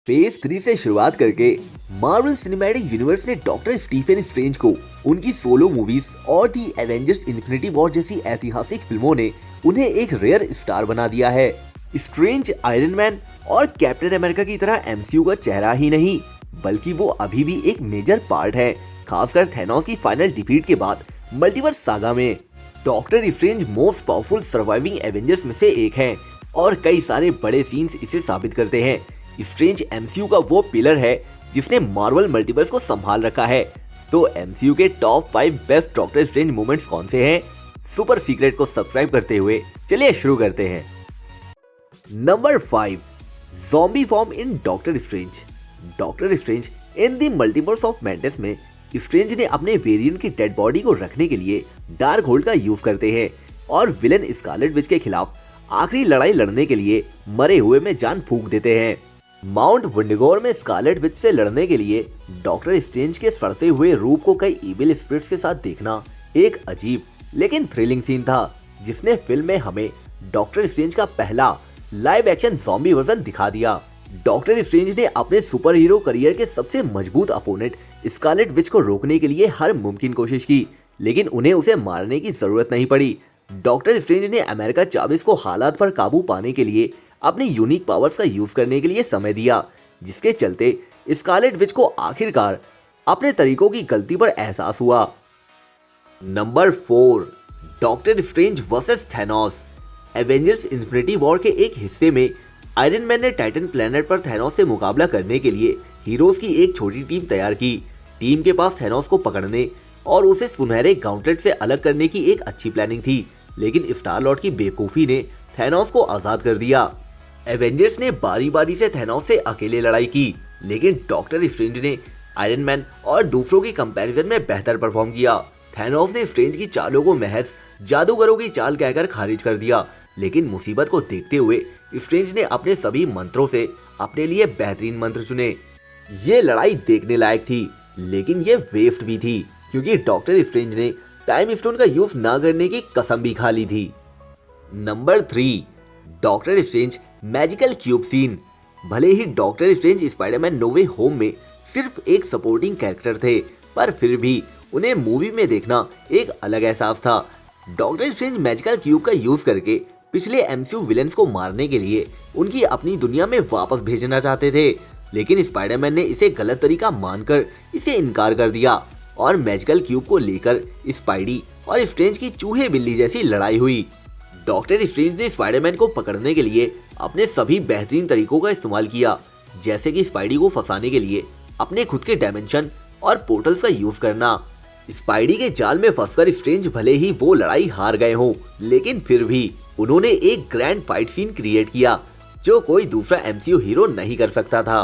Phase 3 से शुरुआत करके मार्वल सिनेमैटिक यूनिवर्स ने डॉक्टर स्टीफन स्ट्रेंज को उनकी सोलो मूवीज और दी एवेंजर्स इन्फिनिटी वॉर जैसी ऐतिहासिक फिल्मों ने उन्हें एक रेयर स्टार बना दिया है। स्ट्रेंज आयरन मैन और कैप्टन अमेरिका की तरह एमसीयू का चेहरा ही नहीं, बल्कि वो अभी भी एक मेजर पार्ट है, खासकर थैनोस की फाइनल डिफीट के बाद मल्टीवर्स सागा में। Doctor strange most powerful surviving Avengers में से एक है और कई सारे बड़े सीन्स इसे साबित करते हैं। स्ट्रेंज एमसीयू का वो पिलर है जिसने मार्वल मल्टीवर्स को संभाल रखा है। तो एमसीयू के top 5 best doctor strange moments कौन से हैं? सुपर सीक्रेट को सब्सक्राइब करते हुए चलिए शुरू करते हैं। Number 5, zombie form in doctor strange. Doctor strange in the multiverse of madness में स्ट्रेंज ने अपने वेरिएंट की डेड बॉडी को रखने के लिए डार्क होल्ड का यूज करते हैं और विलन स्कारलेट विच के खिलाफ आखिरी लड़ाई लड़ने के लिए मरे हुए में जान फूंक देते हैं। माउंट विंडिगोर में स्कारलेट विच से लड़ने के लिए डॉक्टर स्ट्रेंज के सड़ते हुए रूप को कई इविल स्पिरिट्स के साथ देखना एक अजीब लेकिन थ्रिलिंग सीन था, जिसने फिल्म में हमें डॉक्टर स्ट्रेंज का पहला लाइव एक्शन ज़ॉम्बी वर्जन दिखा दिया। डॉक्टर स्ट्रेंज ने अपने सुपर हीरो करियर के सबसे मजबूत अपोनेंट स्कारलेट विच को रोकने के लिए हर मुमकिन कोशिश की, लेकिन उन्हें उसे मारने की जरूरत नहीं पड़ी। डॉक्टर स्ट्रेंज ने अमेरिका चावेज़ को हालात पर काबू पाने के लिए अपनी यूनिक पावर्स का यूज करने के लिए समय दिया, जिसके चलते स्कारलेट विच को आखिरकार अपने तरीकों की गलती पर एहसास हुआ। Number 4, doctor strange versus Thanos. Avengers infinity war के एक हिस्से में आयरन मैन ने टाइटन प्लेनेट पर थैनोस से मुकाबला करने के लिए हीरोज की एक छोटी टीम तैयार की। टीम के पास थैनोस को पकड़ने और उसे सुनहरे गाउंटलेट से अलग करने की एक अच्छी प्लानिंग थी, लेकिन स्टार लॉर्ड की बेवकूफी ने थैनोस को आजाद कर दिया। एवेंजर्स ने बारी बारी से थैनोस से अकेले लड़ाई की, लेकिन डॉक्टर स्ट्रेंज ने आयरन मैन और दूसरों की कंपैरिजन में बेहतर परफॉर्म किया। थैनोस ने स्ट्रेंज की चालों को महज जादूगरों की चाल कहकर खारिज कर दिया, लेकिन मुसीबत को देखते हुए स्ट्रेंज ने अपने सभी मंत्रों से अपने लिए बेहतरीन मंत्र चुने। ये लड़ाई देखने लायक थी, लेकिन ये वेस्ट भी थी, क्योंकि डॉक्टर स्ट्रेंज ने टाइम स्टोन का यूज ना करने की कसम भी खा ली थी। Number 3, Doctor Strange magical cube scene. भले ही Doctor Strange Spiderman No Way Home में सिर्फ एक सपोर्टिंग कैरेक्टर थे, पर फिर भी उन्हें मूवी में देखना एक अलग एहसास था। डॉक्टर स्ट्रेंज मैजिकल क्यूब का यूज करके पिछले एमसीयू विलेंस को मारने के लिए उनकी अपनी दुनिया में वापस भेजना चाहते थे, लेकिन स्पाइडरमैन ने इसे गलत तरीका मानकर इसे इनकार कर दिया और मैजिकल क्यूब को लेकर स्पाइडी और स्ट्रेंज की चूहे बिल्ली जैसी लड़ाई हुई। डॉक्टर स्ट्रेंज ने स्पाइडरमैन को पकड़ने के लिए अपने सभी बेहतरीन तरीकों का इस्तेमाल किया, जैसे कि स्पाइडी को फंसाने के लिए अपने खुद के डायमेंशन और पोर्टल्स का यूज करना। स्पाइडी के जाल में फंसकर स्ट्रेंज भले ही वो लड़ाई हार गए हो, लेकिन फिर भी उन्होंने एक ग्रैंड फाइट सीन क्रिएट किया जो कोई दूसरा एमसीयू हीरो नहीं कर सकता था।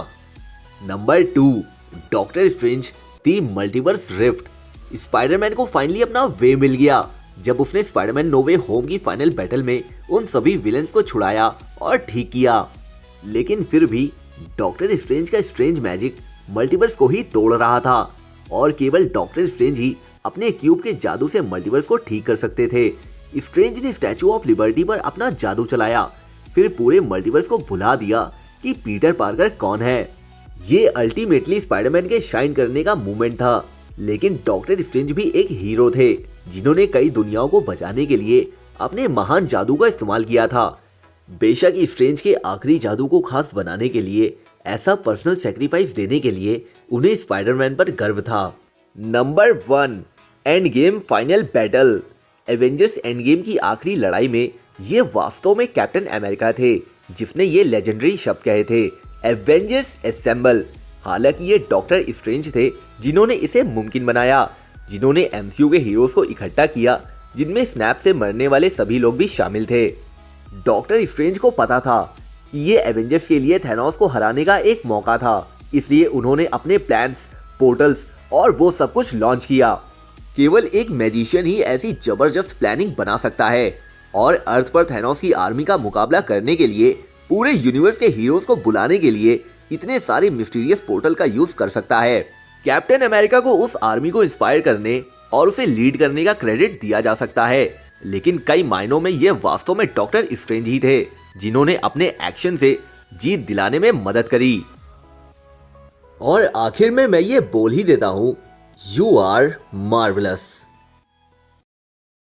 नंबर 2, डॉक्टर स्ट्रेंज दी मल्टीवर्स रिफ्ट। स्पाइडरमैन को फाइनली अपना वे मिल गया जब उसने स्पाइडरमैन नो वे होम की फाइनल बैटल में उन सभी विलेंस को छुड़ाया और ठीक किया, लेकिन फिर भी डॉक्टर स्ट्रेंज का स्ट्रेंज मैजिक मल्टीवर्स को ही तोड़ रहा था और केवल डॉक्टर स्ट्रेंज ही अपने क्यूब के जादू से मल्टीवर्स को ठीक कर सकते थे। स्ट्रेंज ने स्टैचू ऑफ लिबर्टी पर अपना जादू चलाया, फिर पूरे मल्टीवर्स को भुला दिया कि पीटर पार्कर कौन है। ये अल्टीमेटली स्पाइडरमैन के शाइन करने का मोमेंट था, लेकिन डॉक्टर स्ट्रेंज भी एक हीरो थे जिन्होंने कई दुनियाओं को बचाने के लिए अपने महान जादू का इस्तेमाल किया था। बेशक स्ट्रेंज के आखिरी जादू को खास बनाने के लिए ऐसा पर्सनल सैक्रिफाइस देने के लिए उन्हें स्पाइडरमैन पर गर्व था। Number 1, end game final battle. Avengers end game की आखिरी लड़ाई में ये वास्तव में कैप्टन अमेरिका थे जिसने ये लेजेंडरी शब्द कहे थे, एवेंजर्स असेंबल। हालांकि ये डॉक्टर स्ट्रेंज थे जिन्होंने इसे मुमकिन बनाया, जिन्होंने एमसीयू के हीरोज को इकट्ठा किया, जिनमें स्नैप से मरने वाले सभी लोग भी शामिल थे। डॉक्टर स्ट्रेंज को पता था कि ये एवेंजर्स के लिए थैनोस को हराने का एक मौका था, इसलिए उन्होंने अपने प्लान्स, पोर्टल्स और वो सब कुछ लॉन्च किया। केवल एक मैजिशियन ही ऐसी जबरदस्त प्लानिंग बना सकता है और अर्थ पर थैनोस की आर्मी का मुकाबला करने के लिए पूरे यूनिवर्स के हीरोज को बुलाने के लिए इतने सारे मिस्टीरियस पोर्टल का यूज कर सकता है। कैप्टन अमेरिका को उस आर्मी को इंस्पायर करने और उसे लीड करने का क्रेडिट दिया जा सकता है, लेकिन कई मायनों में ये वास्तव में डॉक्टर स्ट्रेंज ही थे जिन्होंने अपने एक्शन से जीत दिलाने में मदद करी। और आखिर में मैं ये बोल ही देता हूँ, यू आर मार्वलस।